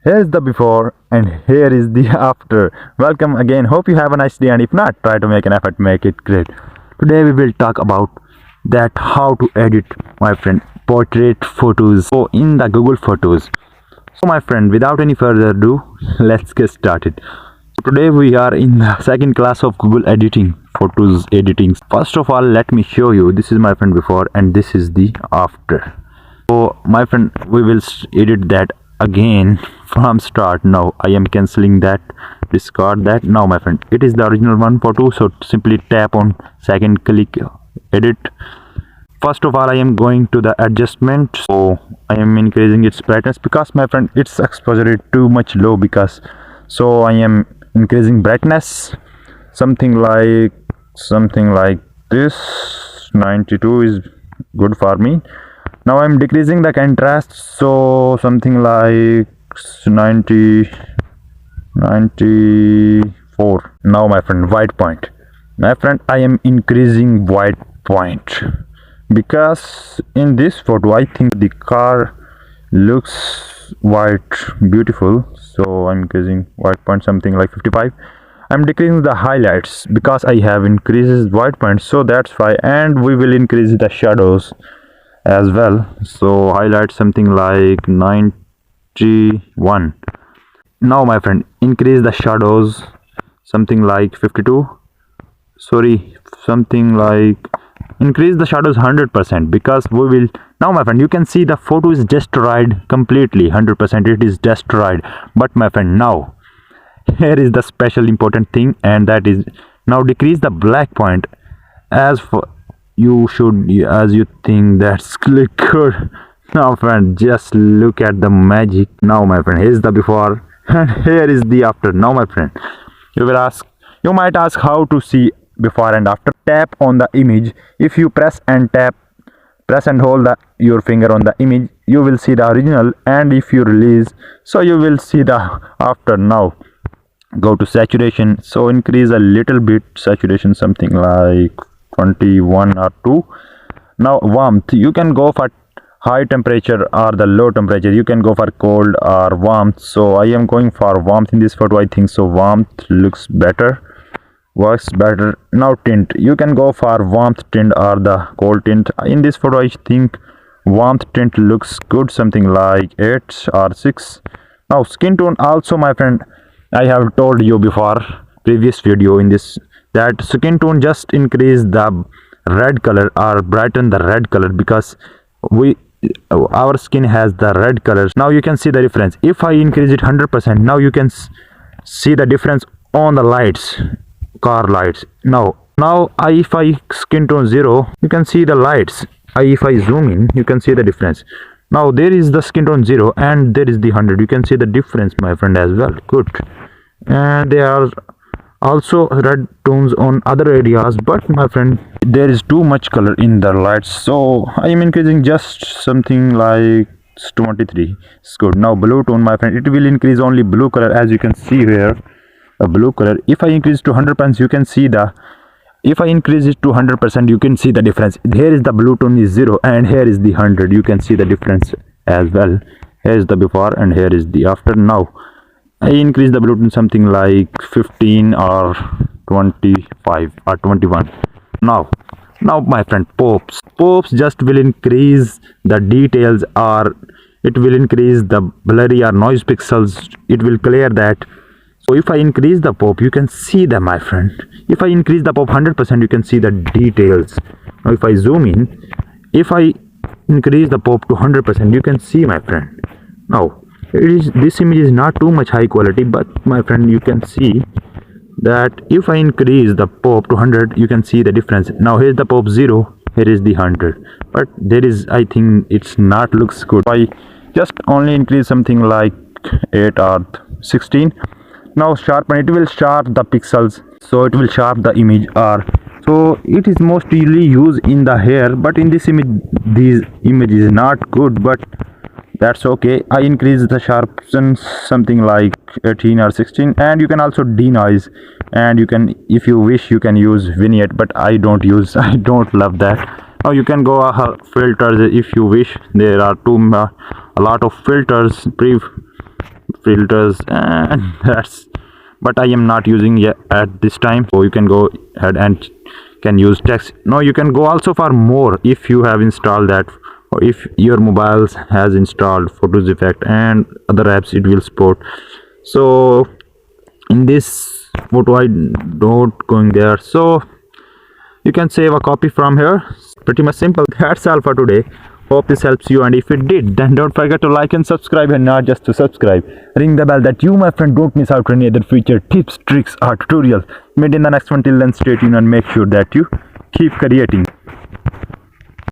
Here's the before and here is the after. Welcome again. Hope you have a nice day, and if not, try to make an effort, make it great. Today we will talk about that how to edit, my friend, portrait photos in the Google Photos. So my friend, without any further ado, let's get started. Today we are in the second class of Google editing, photos editing. First of all, let me show you. This is my friend before and this is the after. So my friend, we will edit that again from start. Now I am cancelling that, discard that. Now my friend, it is the original one photo, so simply tap on second, click edit. First of all, I am going to the adjustment, so I am increasing its brightness because my friend, its exposure is too much low, because so I am increasing brightness something like this. 92 is good for me. Now I'm decreasing the contrast, so something like 90 94. Now my friend, white point. My friend, I am increasing white point because in this photo I think the car looks white beautiful, so I'm increasing white point something like 55. I'm decreasing the highlights because I have increased white point, so that's why. And we will increase the shadows as well, so highlight something like 91. Now my friend, increase the shadows something like 52. Sorry, something like increase the shadows 100%, because we will. Now my friend, you can see the photo is destroyed completely, 100%. It is destroyed. But my friend, now here is the special important thing, and that is, now decrease the black point as for you should, as you think that's click good. Now friend, just look at the magic. Now my friend, here's the before and here is the after. Now my friend, you might ask how to see before and after. Tap on the image. If you press and hold your finger on the image, you will see the original, and if you release, so you will see the after. Now go to saturation, so increase a little bit saturation something like 21 or 2. Now warmth, you can go for high temperature or the low temperature. You can go for cold or warmth, so I am going for warmth in this photo. I think so warmth looks better, works better. Now tint, you can go for warmth tint or the cold tint. In this photo I think warmth tint looks good, something like 8 or 6. Now skin tone also, my friend, I have told you before previous video in this, that skin tone just increase the red color or brighten the red color, because our skin has the red colors. Now you can see the difference. If I increase it 100%, now you can see the difference on the lights, car lights. Now if I skin tone 0, you can see the lights. If I zoom in, you can see the difference. Now there is the skin tone 0 and there is the 100. You can see the difference, my friend, as well. Good. And there are also red tones on other areas, but my friend, there is too much color in the lights, so I am increasing just something like 23. It's good. Now blue tone, my friend, it will increase only blue color, as you can see here, a blue color. If I increase to 100%, you can see the, if I increase it to 100%, you can see the difference. Here is the blue tone is 0 and here is the 100. You can see the difference as well. Here is the before and here is the after. Now I increase the blue tone something like 15 or 25 or 21. Now my friend, pops just will increase the details, or it will increase the blurry or noise pixels. It will clear that. So if I increase the pop, you can see them, my friend. If I increase the pop 100%, you can see the details. Now if I zoom in, if I increase the pop to 100%, you can see, my friend. Now this image is not too much high quality, but my friend, you can see that if I increase the pop to 100, you can see the difference. Now here's the pop 0, here is the 100, but there is, I think it's not looks good. I just only increase something like 8 or 16. Now sharpen, it will sharp the pixels, so it will sharp the image, or so it is mostly used in the hair, but in this image, this image is not good, but that's okay. I increase the sharpen something like 18 or 16, and you can also denoise, and you can, if you wish, you can use vignette, but I don't use, I don't love that. Now you can go filters if you wish. There are a lot of filters, filters, and that's, but I am not using yet at this time. So you can go ahead and can use text. Now you can go also for more if you have installed that, or if your mobile has installed photos effect and other apps, it will support. So in this photo I don't going there, so you can save a copy from here. Pretty much simple. That's all for today. Hope this helps you, and if it did, then don't forget to like and subscribe, and not just to subscribe, ring the bell that you, my friend, don't miss out any other future tips, tricks or tutorials. Meet in the next one. Till then, stay tuned and make sure that you keep creating.